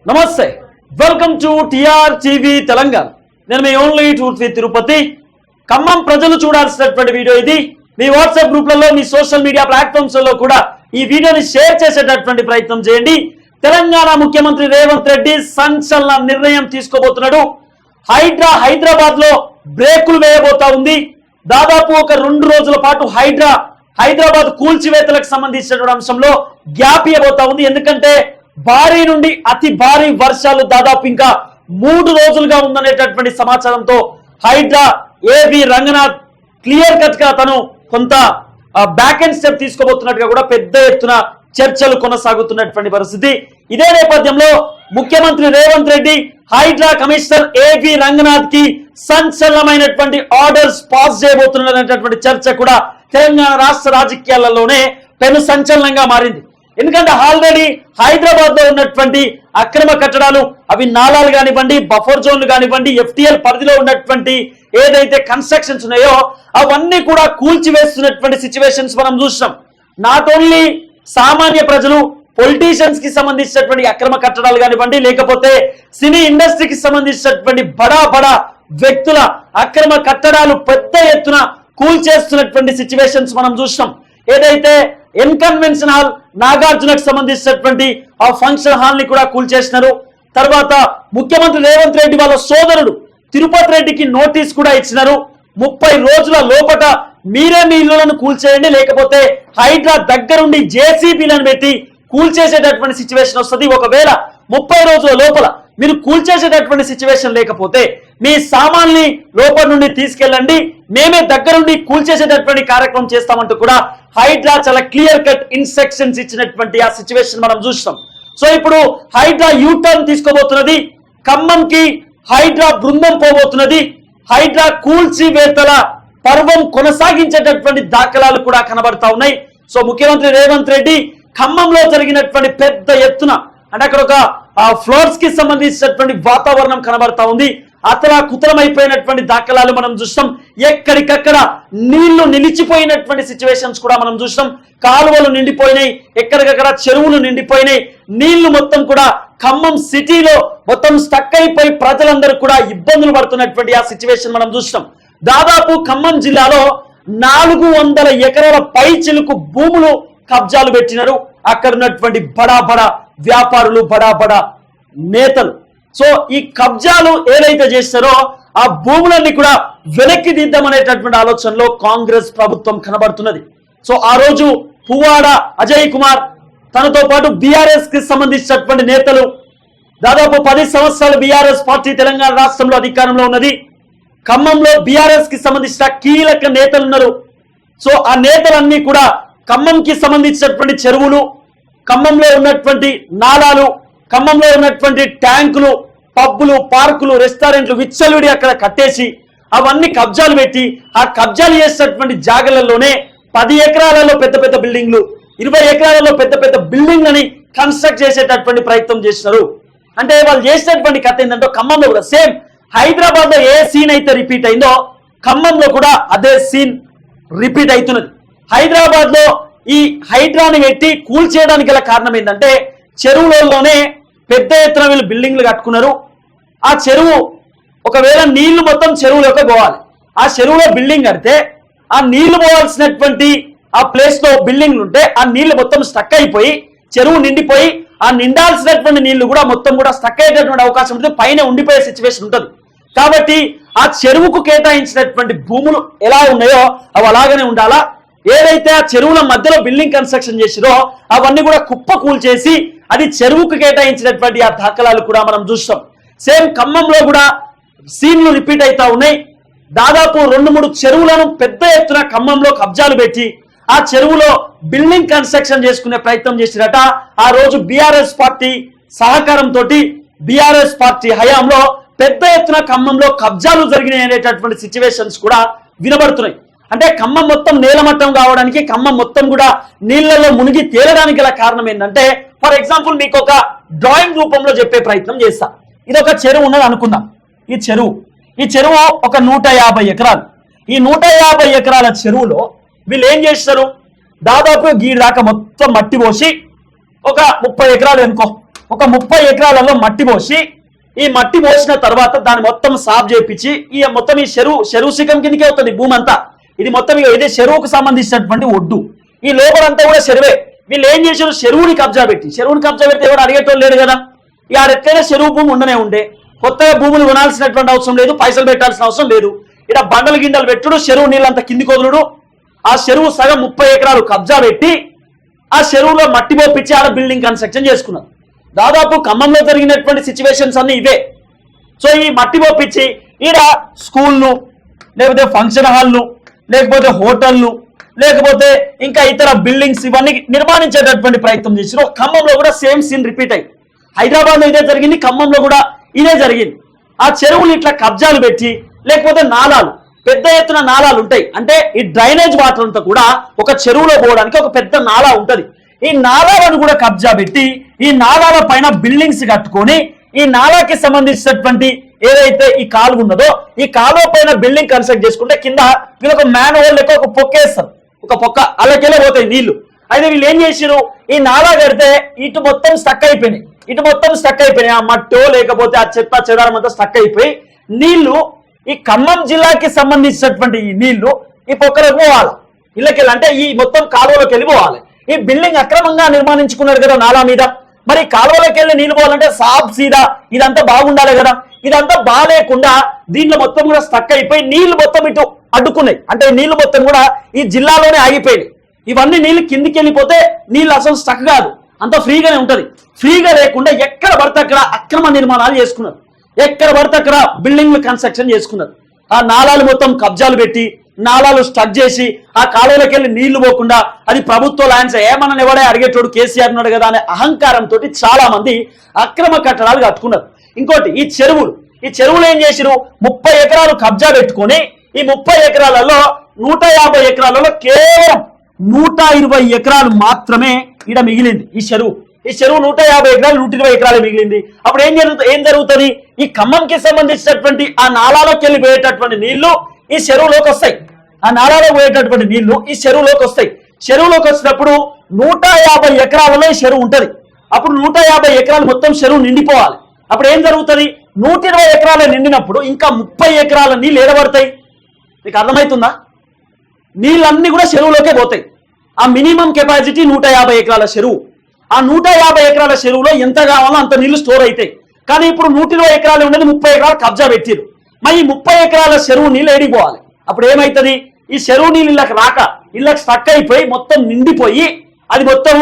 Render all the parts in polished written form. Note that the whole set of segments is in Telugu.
నమస్తే, welcome to TR TV Telangana. నేను మీ only truth with Tirupati. Khammam ప్రజలు చూడాల్సినటువంటి వీడియో ఇది. మీ వాట్సాప్ గ్రూప్లలో, మీ సోషల్ మీడియా ప్లాట్ఫామ్స్ లో కూడా ఈ వీడియోని షేర్ చేసేటటువంటి ప్రయత్నం చేయండి. తెలంగాణ ముఖ్యమంత్రి రేవంత్ రెడ్డి సంచలన నిర్ణయం తీసుకోబోతున్నాడు. హైదరాబాద్ లో బ్రేకులు వేయబోతా ఉంది. దాదాపు ఒక 2 రోజుల పాటు హైదరాబాద్ కూల్చివేతలకు సంబంధించిన అంశంలో గ్యాప్ ఇవ్వబోతా ఉంది. ఎందుకంటే భారీ నుండి అతి భారీ వర్షాలు దాదాపు ఇంకా 3 రోజులుగా ఉందనేటటువంటి సమాచారంతో ఏవి రంగనాథ్ క్లియర్ కట్ గా తను కొంత బ్యాక్ అండ్ స్టెప్ తీసుకోబోతున్నట్టుగా కూడా పెద్ద ఎత్తున చర్చలు కొనసాగుతున్నటువంటి పరిస్థితి. ఇదే నేపథ్యంలో ముఖ్యమంత్రి రేవంత్ రెడ్డి హైడ్రా కమిషనర్ ఏవి రంగనాథ్ కి సంచలనమైనటువంటి ఆర్డర్స్ పాస్ చేయబోతున్నటువంటి చర్చ కూడా తెలంగాణ రాష్ట్ర రాజకీయాలలోనే పెను సంచలనంగా మారింది. ఎందుకంటే ఆల్రెడీ హైదరాబాద్ లో ఉన్నటువంటి అక్రమ కట్టడాలు, అవి నాలాలు కానివ్వండి, బఫర్ జోన్లు కానివ్వండి, FTL పరిధిలో ఉన్నటువంటి ఏదైతే కన్స్ట్రక్షన్స్ ఉన్నాయో అవన్నీ కూడా కూల్చివేస్తున్నటువంటి సిచ్యువేషన్స్ మనం చూసాం. నాట్ ఓన్లీ సామాన్య ప్రజలు, పొలిటీషియన్స్ కి సంబంధించినటువంటి అక్రమ కట్టడాలు కానివ్వండి, లేకపోతే సినీ ఇండస్ట్రీకి సంబంధించినటువంటి బడా వ్యక్తుల అక్రమ కట్టడాలు పెద్ద ఎత్తున కూల్చేస్తున్నటువంటి సిచ్యువేషన్స్ మనం చూసాం. ఏదైతే కన్వెన్షన్ హాల్ నాగార్జునకు సంబంధించినటువంటి ఆ ఫంక్షన్ హాల్ ని కూడా కూల్చేసినారు. తర్వాత ముఖ్యమంత్రి రేవంత్ రెడ్డి వాళ్ళ సోదరుడు తిరుపతి రెడ్డికి నోటీస్ కూడా ఇచ్చినారు. 30 రోజుల లోపట మీరే మీ ఇళ్లను కూల్చేయండి, లేకపోతే హైడ్రా దగ్గరుండి JCBలను పెట్టి కూల్చేసేటటువంటి సిచ్యువేషన్ వస్తుంది. ఒకవేళ 30 రోజుల లోపల మీరు కూల్చేసేటటువంటి సిచ్యువేషన్ లేకపోతే మీ సామాన్ని లోపల నుండి తీసుకెళ్ళండి, మేమే దగ్గరుండి కూల్చేసేటటువంటి కార్యక్రమం చేస్తామంటూ కూడా హైడ్రా చాలా క్లియర్ కట్ ఇన్స్ట్రక్షన్స్ ఇచ్చినటువంటి ఆ సిచ్యువేషన్ మనం చూస్తాం. సో ఇప్పుడు హైడ్రా యూటర్న్ తీసుకోబోతున్నది. ఖమ్మంకి హైడ్రా బృందం పోబోతున్నది. హైడ్రా కూల్చివేతల పర్వం కొనసాగించేటటువంటి దాఖలాలు కూడా కనబడతా ఉన్నాయి. సో ముఖ్యమంత్రి రేవంత్ రెడ్డి ఖమ్మంలో జరిగినటువంటి పెద్ద ఎత్తున అంటే అక్కడ ఒక ఫ్లోర్స్ కి సంబంధించినటువంటి వాతావరణం కనబడతా ఉంది. అతలా కుతలమైపోయినటువంటి దాఖలాలు మనం చూస్తాం. ఎక్కడికక్కడ నీళ్లు నిలిచిపోయినటువంటి సిచ్యువేషన్స్ కూడా మనం చూస్తాం. కాలువలు నిండిపోయినాయి, ఎక్కడికక్కడ చెరువులు నిండిపోయినాయి. నీళ్లు మొత్తం కూడా ఖమ్మం సిటీలో మొత్తం స్టక్ అయిపోయి ప్రజలందరూ కూడా ఇబ్బందులు పడుతున్నటువంటి ఆ సిచ్యువేషన్ మనం చూస్తాం. దాదాపు ఖమ్మం జిల్లాలో 400 ఎకరాల పై చిలుకు భూములు కబ్జాలు పెట్టినారు అక్కడ ఉన్నటువంటి బడా వ్యాపారులు, బడా నేతలు. సో ఈ కబ్జాలు ఏదైతే చేస్తారో ఆ భూములన్నీ కూడా వెనక్కి దిద్దామనేటటువంటి ఆలోచనలో కాంగ్రెస్ ప్రభుత్వం కనబడుతున్నది. సో ఆ రోజు పువ్వాడ అజయ్ కుమార్, తనతో పాటు బీఆర్ఎస్ కి సంబంధించినటువంటి నేతలు, దాదాపు 10 సంవత్సరాలు బీఆర్ఎస్ పార్టీ తెలంగాణ రాష్ట్రంలో అధికారంలో ఉన్నది. ఖమ్మంలో బీఆర్ఎస్ కి సంబంధించిన కీలక నేతలు ఉన్నారు. సో ఆ నేతలన్నీ కూడా ఖమ్మంకి సంబంధించినటువంటి చెరువులు, ఖమ్మంలో ఉన్నటువంటి నాలాలు, ఖమ్మంలో ఉన్నటువంటి ట్యాంకులు, పబ్బులు, పార్కులు, రెస్టారెంట్లు విచ్చలుడి అక్కడ కట్టేసి అవన్నీ కబ్జాలు పెట్టి ఆ కబ్జాలు చేసినటువంటి జాగాలలోనే 10 ఎకరాలలో పెద్ద బిల్డింగ్లు, 20 ఎకరాలలో పెద్ద బిల్డింగ్లని కన్స్ట్రక్ట్ చేసేటటువంటి ప్రయత్నం చేసినారు. అంటే వాళ్ళు చేసినటువంటి కథ ఏంటంటే ఖమ్మంలో కూడా సేమ్ హైదరాబాద్ లో ఏ సీన్ అయితే రిపీట్ అయిందో ఖమ్మంలో కూడా అదే సీన్ రిపీట్ అవుతున్నది. హైదరాబాద్ లో ఈ హైడ్రాని పెట్టి కూల్చేయడానికి గల కారణం ఏంటంటే చెరువులలోనే పెద్ద ఎత్తున వీళ్ళు బిల్డింగ్లు కట్టుకున్నారు. ఆ చెరువు ఒకవేళ నీళ్లు మొత్తం చెరువులోకి పోవాలి, ఆ చెరువులో బిల్డింగ్ కడితే ఆ నీళ్లు పోవాల్సినటువంటి ఆ ప్లేస్ లో బిల్డింగ్లు ఉంటే ఆ నీళ్లు మొత్తం స్టక్ అయిపోయి చెరువు నిండిపోయి ఆ నిండాల్సినటువంటి నీళ్లు కూడా మొత్తం కూడా స్టక్ అయ్యేటటువంటి అవకాశం ఉంటుంది, పైన ఉండిపోయే సిచ్యువేషన్ ఉంటుంది. కాబట్టి ఆ చెరువుకు కేటాయించినటువంటి భూములు ఎలా ఉన్నాయో అవి అలాగనే ఉండాలా. ఏదైతే ఆ చెరువుల మధ్యలో బిల్డింగ్ కన్స్ట్రక్షన్ చేసిరో అవన్నీ కూడా కుప్ప కూల్చేసి అది చెరువుకు కేటాయించినటువంటి ఆ దాఖలాలు కూడా మనం చూస్తాం. సేమ్ ఖమ్మంలో కూడా సీన్లు రిపీట్ అవుతా ఉన్నాయి. దాదాపు 2-3 చెరువులను పెద్ద ఎత్తున ఖమ్మంలో కబ్జాలు పెట్టి ఆ చెరువులో బిల్డింగ్ కన్స్ట్రక్షన్ చేసుకునే ప్రయత్నం చేసిరట. ఆ రోజు బీఆర్ఎస్ పార్టీ సహకారంతో బీఆర్ఎస్ పార్టీ హయాంలో పెద్ద ఎత్తున ఖమ్మంలో కబ్జాలు జరిగినాయి అనేటటువంటి సిచ్యువేషన్స్ కూడా వినబడుతున్నాయి. అంటే ఖమ్మం మొత్తం నేలమట్టం కావడానికి, ఖమ్మం మొత్తం కూడా నీళ్లలో మునిగి తేలడానికి గల కారణం ఏంటంటే, ఫర్ ఎగ్జాంపుల్ మీకు ఒక డ్రాయింగ్ రూపంలో చెప్పే ప్రయత్నం చేస్తా. ఇది ఒక చెరువు ఉన్నది అనుకుందాం. ఈ చెరువు ఒక 150 ఎకరాలు. ఈ 150 ఎకరాల చెరువులో వీళ్ళు ఏం చేస్తారు, దాదాపు గీడి దాకా మొత్తం మట్టి పోసి ఒక 30 ఎకరాలు అనుకో, ఒక 30 ఎకరాలలో మట్టి పోసి ఈ మట్టి పోసిన తర్వాత దాన్ని మొత్తం సాఫ్ చేయించి ఈ మొత్తం ఈ చెరువు శిఖం కిందకే అవుతుంది భూమి అంతా. ఇది మొత్తం ఇది చెరువుకు సంబంధించినటువంటి ఒడ్డు. ఈ లోపలంతా కూడా చెరువే. వీళ్ళు ఏం చేశారు, చెరువుని కబ్జా పెట్టి ఎవరు అడిగేటోళ్ళు లేడు కదా. ఇక ఎట్లయినా చెరువు భూమి ఉండనే ఉండే, కొత్తగా భూములు కొనాల్సినటువంటి అవసరం లేదు, పైసలు పెట్టాల్సిన అవసరం లేదు. ఇక్కడ బండలు గిండలు పెట్టుడు, చెరువు నీళ్ళంతా కిందికి వదులుడు. ఆ చెరువు సగం 30 ఎకరాలు కబ్జా పెట్టి ఆ చెరువులో మట్టి పోపించి ఆడ బిల్డింగ్ కన్స్ట్రక్షన్ చేసుకున్నారు. దాదాపు ఖమ్మంలో జరిగినటువంటి సిచ్యువేషన్స్ అన్ని ఇవే. సో ఈ మట్టి పోపించి ఈడ స్కూళ్ళు, లేకపోతే ఫంక్షన్ హాల్లు, లేకపోతే హోటళ్ళు, లేకపోతే ఇంకా ఇతర బిల్డింగ్స్ ఇవన్నీ నిర్మాణించేటటువంటి ప్రయత్నం చేశారు. ఖమ్మంలో కూడా సేమ్ సీన్ రిపీట్ అయ్యి, హైదరాబాద్లో ఇదే జరిగింది, ఖమ్మంలో కూడా ఇదే జరిగింది. ఆ చెరువులు ఇట్లా కబ్జాలు పెట్టి, లేకపోతే నాలాలు, పెద్ద ఎత్తున నాలాలు ఉంటాయి. అంటే ఈ డ్రైనేజ్ వాటర్ అంతా కూడా ఒక చెరువులో పోవడానికి ఒక పెద్ద నాలా ఉంటది. ఈ నాలాలను కూడా కబ్జా పెట్టి ఈ నాలాల పైన బిల్డింగ్స్ కట్టుకొని ఈ నాలాకి సంబంధించినటువంటి ఏదైతే ఈ కాలువ ఉన్నదో ఈ కాలువ పైన బిల్డింగ్ కన్స్ట్రక్ట్ చేసుకుంటే కింద వీళ్ళొక మ్యాన్ హోల్ లెక్క ఒక పొక్కేస్తారు, ఒక పొక్క అలాకెళ్ళి పోతాయి నీళ్లు. అయితే వీళ్ళు ఏం చేసారు, ఈ నాలా కడితే ఇటు మొత్తం స్టక్ అయిపోయినాయి. ఆ మట్టో లేకపోతే ఆ చెత్త చెదారం అంతా స్టక్ అయిపోయి నీళ్లు ఈ ఖమ్మం జిల్లాకి సంబంధించినటువంటి ఈ నీళ్లు ఈ పొక్కలకు పోవాలి, ఇళ్ళకెళ్ళి అంటే ఈ మొత్తం కాలువలోకి వెళ్ళిపోవాలి. ఈ బిల్డింగ్ అక్రమంగా నిర్మాణించుకున్నారు కదా నాలా మీద. మరి కాలువలోకి వెళ్ళి నీళ్ళు పోవాలంటే సాఫ్ సీదా ఇదంతా బాగుండాలి కదా. ఇదంతా బాగాలేకుండా దీంట్లో మొత్తం కూడా స్టక్ అయిపోయి నీళ్లు మొత్తం ఇటు అడ్డుకున్నాయి. అంటే నీళ్లు మొత్తం కూడా ఈ జిల్లాలోనే ఆగిపోయింది. ఇవన్నీ నీళ్లు కిందికి వెళ్ళిపోతే నీళ్ళు అసలు స్టక్ కాదు, అంత ఫ్రీగానే ఉంటది. ఫ్రీగా లేకుండా ఎక్కడ పడితే అక్కడ అక్రమ నిర్మాణాలు చేసుకున్నారు, ఎక్కడ పడితే అక్కడ బిల్డింగ్లు కన్స్ట్రక్షన్ చేసుకున్నారు. ఆ నాలాలు మొత్తం కబ్జాలు పెట్టి నాలాలు స్టక్ చేసి ఆ కాలువలోకి వెళ్ళి నీళ్లు పోకుండా అది ప్రభుత్వ ల్యాండ్స్ ఏమన్నా ఎవడే అడిగేటోడు కేసీఆర్ ఉన్నాడు కదా అనే అహంకారంతో చాలా మంది అక్రమ కట్టడాలు కట్టుకున్నారు. ఇంకోటి ఈ చెరువులు ఏం చేసిరు, 30 ఎకరాలు కబ్జా పెట్టుకొని ఈ 30 ఎకరాలలో 150 ఎకరాలలో కేవలం 120 ఎకరాలు మాత్రమే ఈడ మిగిలింది. ఈ చెరువు 150 ఎకరాలు 120 ఎకరాలు మిగిలింది. అప్పుడు ఏం జరుగుతుంది, ఈ ఖమ్మంకి సంబంధించినటువంటి ఆ నాలాలోకి వెళ్ళి పోయేటటువంటి నీళ్లు ఈ చెరువులోకి వస్తాయి. ఆ నాలాలో పోయేటటువంటి నీళ్లు ఈ చెరువులోకి వస్తాయి. చెరువులోకి వచ్చినప్పుడు 150 ఎకరాలలో ఈ చెరువు ఉంటది. అప్పుడు 150 ఎకరాలు మొత్తం చెరువు నిండిపోవాలి. అప్పుడు ఏం జరుగుతుంది, 120 ఎకరాలు నిండినప్పుడు ఇంకా 30 ఎకరాల నీళ్ళు ఏడబడతాయి. మీకు అర్థమవుతుందా? నీళ్ళన్నీ కూడా చెరువులోకే పోతాయి. ఆ మినిమం కెపాసిటీ 150 ఎకరాల చెరువు. ఆ 150 ఎకరాల చెరువులో ఎంత కావాలో అంత నీళ్లు స్టోర్ అవుతాయి. కానీ ఇప్పుడు 120 ఎకరాలు ఉండేది 30 ఎకరాలు కబ్జా పెట్టిరు. మరి 30 ఎకరాల చెరువు నీళ్ళు ఏడిపోవాలి. అప్పుడు ఏమవుతుంది, ఈ చెరువు నీళ్ళు ఇళ్ళకి రాక ఇళ్ళకి స్టక్ అయిపోయి మొత్తం నిండిపోయి అది మొత్తం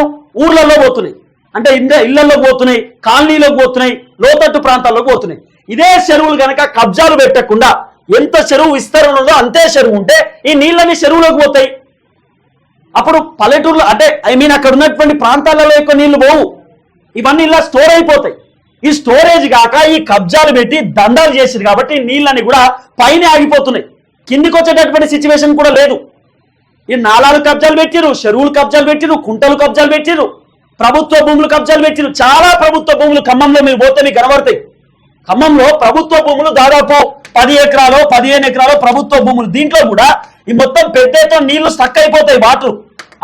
ఊర్లలో పోతున్నాయి. అంటే ఇళ్లలో పోతున్నాయి, కాలనీలోకి పోతున్నాయి, లోతట్టు ప్రాంతాల్లోకి పోతున్నాయి. ఇదే చెరువులు కనుక కబ్జాలు పెట్టకుండా ఎంత చెరువు విస్తరణ ఉందో అంతే చెరువు ఉంటే ఈ నీళ్ళని చెరువులోకి పోతాయి. అప్పుడు పల్లెటూరులో అంటే అక్కడ ఉన్నటువంటి ప్రాంతాలలో ఎక్కువ నీళ్లు పోవు, ఇవన్నీ ఇలా స్టోర్ అయిపోతాయి. ఈ స్టోరేజ్ కాక ఈ కబ్జాలు పెట్టి దండాలు చేసింది కాబట్టి నీళ్ళని కూడా పైన ఆగిపోతున్నాయి, కిందికి వచ్చేటటువంటి సిచ్యువేషన్ కూడా లేదు. ఈ నాలాలు కబ్జాలు పెట్టిరు, చెరువులు కబ్జాలు పెట్టిరు, కుంటలు కబ్జాలు పెట్టిరు, ప్రభుత్వ భూములు కబ్జాలు పెట్టిరు. చాలా ప్రభుత్వ భూములు ఖమ్మంలో మీరు పోతే మీకు కనబడతాయి. ఖమ్మంలో ప్రభుత్వ భూములు దాదాపు 10 ఎకరాలు 15 ఎకరాలు ప్రభుత్వ భూములు. దీంట్లో కూడా ఈ మొత్తం పెద్ద ఎత్తున నీళ్లు స్టక్ అయిపోతాయి. వాటర్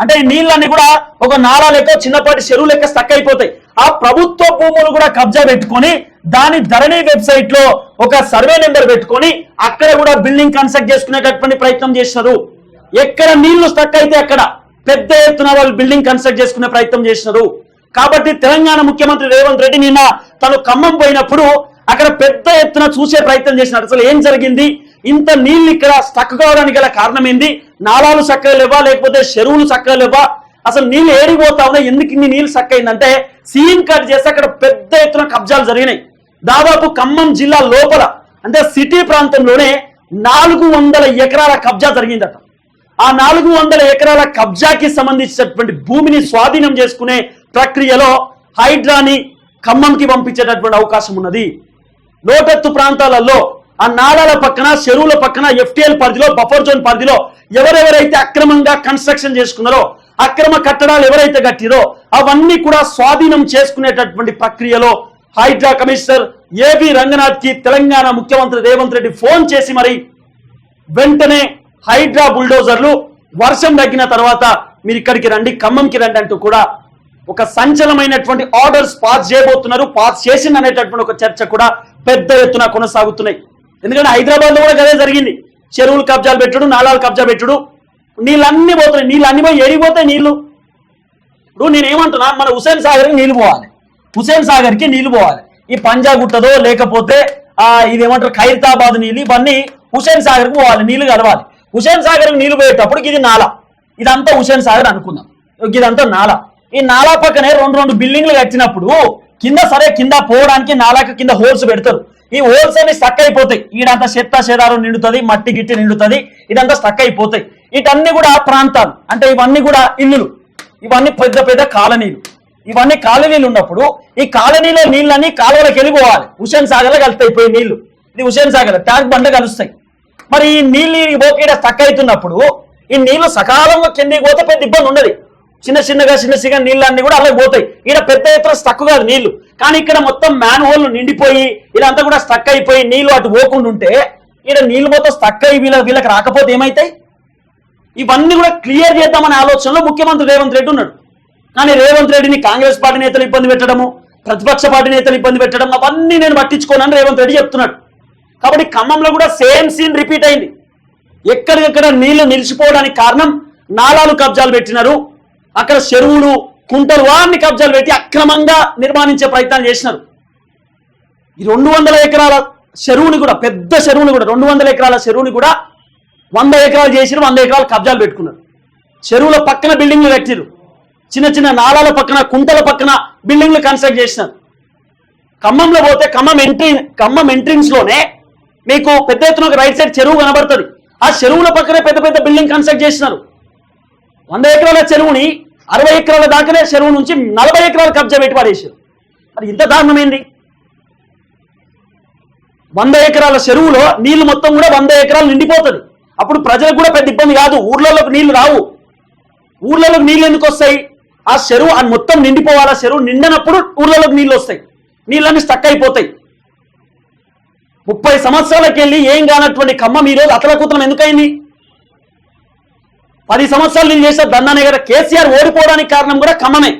అంటే ఈ నీళ్ళన్నీ కూడా ఒక నాలా లెక్క చిన్నపాటి చెరువు లెక్క స్టక్ అయిపోతాయి. ఆ ప్రభుత్వ భూములు కూడా కబ్జా పెట్టుకొని దాని ధరణి వెబ్సైట్ లో ఒక సర్వే నెంబర్ పెట్టుకొని అక్కడ కూడా బిల్డింగ్ కన్స్ట్రక్ట్ చేసుకునేటటువంటి ప్రయత్నం చేస్తున్నారు. ఎక్కడ నీళ్లు స్టక్ అయితే అక్కడ పెద్ద ఎత్తున వాళ్ళు బిల్డింగ్ కన్స్ట్రక్ట్ చేసుకునే ప్రయత్నం చేస్తున్నారు. కాబట్టి తెలంగాణ ముఖ్యమంత్రి రేవంత్ రెడ్డి నిన్న తను ఖమ్మం పోయినప్పుడు అక్కడ పెద్ద ఎత్తున చూసే ప్రయత్నం చేసినారు. అసలు ఏం జరిగింది, ఇంత నీళ్ళు ఇక్కడ స్టక్ కావడానికి గల కారణం ఏంది, నాలాలు చక్కగా లేవా లేకపోతే చెరువులు చక్కగా లేవా, అసలు నీళ్ళు ఏడిపోతా ఉన్నాయి, ఎందుకు ఇన్ని నీళ్ళు స్టక్ అయిందంటే సీన్ కట్ చేస్తే అక్కడ పెద్ద ఎత్తున కబ్జాలు జరిగినాయి. దాదాపు ఖమ్మం జిల్లా లోపల అంటే సిటీ ప్రాంతంలోనే 400 ఎకరాల కబ్జా జరిగిందట. ఆ 400 ఎకరాల కబ్జాకి సంబంధించినటువంటి భూమిని స్వాధీనం చేసుకునే ప్రక్రియలో హైడ్రాని ఖమ్మంకి పంపించేటటువంటి అవకాశం ఉన్నది. లోతట్టు ప్రాంతాలలో ఆ నాళాల పక్కన చెరువుల పక్కన FTL పరిధిలో బఫర్ జోన్ పరిధిలో ఎవరెవరైతే అక్రమంగా కన్స్ట్రక్షన్ చేసుకున్నారో అక్రమ కట్టడాలు ఎవరైతే కట్టిరో అవన్నీ కూడా స్వాధీనం చేసుకునేటటువంటి ప్రక్రియలో హైడ్రా కమిషనర్ ఏబి రంగనాథ్ కి తెలంగాణ ముఖ్యమంత్రి రేవంత్ రెడ్డి ఫోన్ చేసి మరి వెంటనే హైడ్రా బుల్డోజర్లు వర్షం తగ్గిన తర్వాత మీరు ఇక్కడికి రండి, ఖమ్మంకి రండి అంటూ కూడా ఒక సంచలనమైనటువంటి ఆర్డర్స్ పాస్ చేయబోతున్నారు, పాస్ చేసింది అనేటటువంటి ఒక చర్చ కూడా పెద్ద ఎత్తున కొనసాగుతున్నాయి. ఎందుకంటే హైదరాబాద్ లో కూడా అదే జరిగింది. చెరువులు కబ్జాలు పెట్టుడు, నాలాలు కబ్జా పెట్టుడు, నీళ్ళన్నీ పోతున్నాయి. నీళ్ళు అన్ని పోయి ఏడిపోతాయి నీళ్లు. ఇప్పుడు నేనేమంటున్నా, మన హుసేన్ సాగర్కి నీళ్లు పోవాలి, హుసేన్ సాగర్కి నీళ్లు పోవాలి. ఈ పంజాగుట్టదో లేకపోతే ఇదేమంటారు ఖైరతాబాద్ నీళ్ళు, ఇవన్నీ హుసేన్ సాగర్కి పోవాలి, నీళ్లు కలవాలి. హుసేన్ సాగర్కి నీళ్లు పోయేటప్పుడు ఇది నాలా, ఇదంతా హుసేన్ సాగర్ అనుకుందాం, ఇదంతా నాలా. ఈ నాలా పక్కనే రెండు బిల్డింగ్లు కట్టినప్పుడు కింద పోవడానికి నాలాకి కింద హోల్స్ పెడతారు. ఈ హోల్స్ అన్ని స్టక్ అయిపోతాయి. ఈడంతా చెత్త చెదారం నిండుతుంది, మట్టి గిట్టి నిండుతుంది, ఇదంతా స్టక్ అయిపోతాయి. వీటన్ని కూడా ప్రాంతాలు, అంటే ఇవన్నీ కూడా ఇల్లులు, ఇవన్నీ పెద్ద పెద్ద కాలనీలు. ఇవన్నీ కాలనీలు ఉన్నప్పుడు ఈ కాలనీలో నీళ్ళని కాలువలకు వెళ్ళిపోవాలి. హుసేన్ సాగర్లో కలుస్తాయి పోయి నీళ్లు. ఇది హుసేన్ సాగర్ ట్యాంక్ బండ కలుస్తాయి. మరి ఈ నీళ్ళు పోకీడ స్టక్ అవుతున్నప్పుడు ఈ నీళ్లు సకాలంలో కిందికి పోతే పెద్ద ఇబ్బంది ఉండదు. చిన్న చిన్నగా నీళ్ళన్నీ కూడా అలాగే పోతాయి. ఈడ పెద్ద ఎత్తున స్టక్ కాదు నీళ్లు. కానీ ఇక్కడ మొత్తం మ్యాన్ హోల్ నిండిపోయి ఇదంతా కూడా స్టక్ అయిపోయి నీళ్లు అటు పోకుండా ఉంటే ఈడ నీళ్లు మొత్తం స్టక్ అయ్యి వీళ్ళకి రాకపోతే ఏమైతాయి? ఇవన్నీ కూడా క్లియర్ చేద్దామనే ఆలోచనలో ముఖ్యమంత్రి రేవంత్ రెడ్డి ఉన్నాడు. కానీ రేవంత్ రెడ్డిని కాంగ్రెస్ పార్టీ నేతలు ఇబ్బంది పెట్టడము, ప్రతిపక్ష పార్టీ నేతలు ఇబ్బంది పెట్టడం, అవన్నీ నేను పట్టించుకోనని రేవంత్ రెడ్డి చెప్తున్నాడు. కాబట్టి ఖమ్మంలో కూడా సేమ్ సీన్ రిపీట్ అయింది. ఎక్కడికక్కడ నీళ్లు నిలిచిపోవడానికి కారణం నాలాలు కబ్జాలు పెట్టినారు, అక్కడ చెరువులు కుంటలు వారిని కబ్జాలు పెట్టి అక్రమంగా నిర్మాణించే ప్రయత్నాలు చేసినారు. ఈ 200 ఎకరాల చెరువుని కూడా, పెద్ద చెరువుని కూడా, 200 ఎకరాల చెరువుని కూడా 100 ఎకరాలు చేసిరు, 100 ఎకరాలు కబ్జాలు పెట్టుకున్నారు. చెరువుల పక్కన బిల్డింగ్లు కట్టిరు, చిన్న చిన్న నాలాల పక్కన కుంటల పక్కన బిల్డింగ్లు కన్స్ట్రక్ట్ చేసినారు. ఖమ్మంలో పోతే ఖమ్మం ఎంట్రన్స్ లోనే మీకు పెద్ద ఎత్తున ఒక రైట్ సైడ్ చెరువు కనబడుతుంది. ఆ చెరువుల పక్కనే పెద్ద పెద్ద బిల్డింగ్ కన్స్ట్రక్ట్ చేసినారు. 100 ఎకరాల చెరువుని 60 ఎకరాల దాకానే చెరువు నుంచి 40 ఎకరాలు కబ్జా పెట్టి పడేసారు. మరి ఇంత దారుణమైంది. 100 ఎకరాల చెరువులో నీళ్లు మొత్తం కూడా 100 ఎకరాలు నిండిపోతుంది. అప్పుడు ప్రజలకు కూడా పెద్ద ఇబ్బంది కాదు, ఊర్లలోకి నీళ్లు రావు. ఊర్లలోకి నీళ్ళు ఎందుకు వస్తాయి? ఆ చెరువు మొత్తం నిండిపోవాలి. ఆ చెరువు నిండినప్పుడు ఊర్లలోకి నీళ్ళు వస్తాయి, నీళ్ళన్నీ స్టక్ అయిపోతాయి. 30 సంవత్సరాలకి వెళ్ళి ఏం కానటువంటి ఖమ్మం ఈరోజు అతలకుతలం ఎందుకైంది? 10 సంవత్సరాలు నేను చేసే దందానే కదా. కేసీఆర్ ఓడిపోవడానికి కారణం కూడా ఖమ్మమే.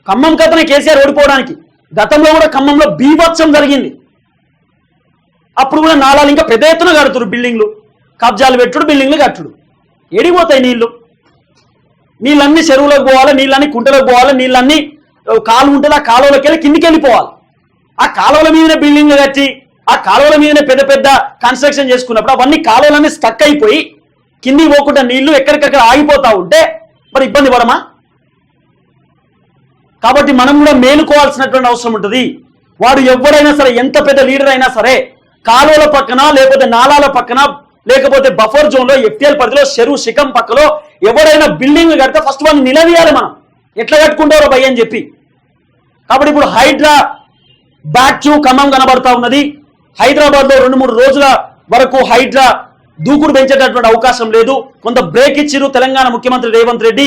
ఖమ్మం కథనే కేసీఆర్ ఓడిపోవడానికి. గతంలో కూడా ఖమ్మంలో బీభత్సం జరిగింది. అప్పుడు కూడా నాలాలు ఇంకా పెద్ద ఎత్తున కడుతురు, బిల్డింగ్లు కబ్జాలు పెట్టుడు, బిల్డింగ్లు కట్టుడు. ఎడిపోతాయి నీళ్లు. నీళ్ళన్నీ చెరువులకు పోవాలి, నీళ్ళన్నీ కుంటలకు పోవాలి, నీళ్ళన్నీ కాలువ ఉంటుంది, ఆ కాలువలోకి వెళ్ళి కిందికి వెళ్ళిపోవాలి. ఆ కాలువల మీదనే బిల్డింగ్లు కట్టి ఆ కాలువల మీదనే పెద్ద పెద్ద కన్స్ట్రక్షన్ చేసుకున్నప్పుడు అవన్నీ కాలువలన్నీ స్టక్ అయిపోయి కిందికి పోకుండా నీళ్లు ఎక్కడికక్కడ ఆగిపోతా ఉంటే మరి ఇబ్బంది పడమా? కాబట్టి మనం కూడా మేలుకోవాల్సినటువంటి అవసరం ఉంటుంది. వాడు ఎవరైనా సరే, ఎంత పెద్ద లీడర్ అయినా సరే, కాలువల పక్కన లేకపోతే నాలాల పక్కన లేకపోతే బఫర్ జోన్ లో ఎఫ్టీఎల్ పరిధిలో చెరువు శిఖం పక్కలో ఎవరైనా బిల్డింగ్ కడితే ఫస్ట్ వాళ్ళు నిలదీయాలి. మనం ఎట్లా కట్టుకుంటారో భయ్య అని చెప్పి. కాబట్టి ఇప్పుడు హైడ్రా బ్యాక్ టు ఖమ్మం కనబడతా ఉన్నది. హైదరాబాద్ లో 2-3 రోజుల వరకు హైడ్రా దూకుడు పెంచేటటువంటి అవకాశం లేదు. కొంత బ్రేక్ ఇచ్చిరు తెలంగాణ ముఖ్యమంత్రి రేవంత్ రెడ్డి.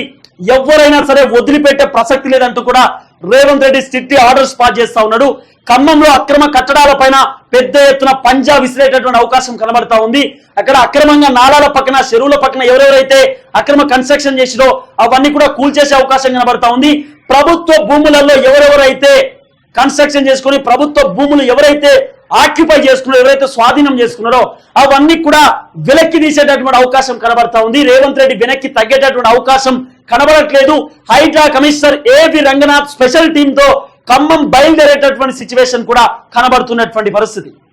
ఎవరైనా సరే వదిలిపెట్టే ప్రసక్తి లేదంటూ కూడా Revanth Reddy strict orders pass చేస్తా ఉన్నాడు. ఖమ్మంలో అక్రమ కట్టడాల పైన పెద్ద ఎత్తున పంజా విసిరేటటువంటి అవకాశం కనబడతా ఉంది. అక్కడ అక్రమంగా నాలాల పక్కన చెరువుల పక్కన ఎవరెవరైతే అక్రమ కన్స్ట్రక్షన్ చేసిరో అవన్నీ కూడా కూల్చేసే అవకాశం కనబడతా ఉంది. ప్రభుత్వ భూములలో ఎవరెవరైతే కన్స్ట్రక్షన్ చేసుకుని ప్రభుత్వ భూములు ఎవరైతే ఆక్యుపై చేసుకున్నారో, ఎవరైతే స్వాధీనం చేసుకున్నారో అవన్నీ కూడా వెనక్కి తీసేటటువంటి అవకాశం కనబడతా ఉంది. రేవంత్ రెడ్డి వెనక్కి తగ్గేటటువంటి అవకాశం కనబడట్లేదు. హైడ్రా కమిషనర్ ఏవి రంగనాథ్ స్పెషల్ టీమ్ తో ఖమ్మం బయలుదేరేటటువంటి సిచ్యువేషన్ కూడా కనబడుతున్నటువంటి పరిస్థితి.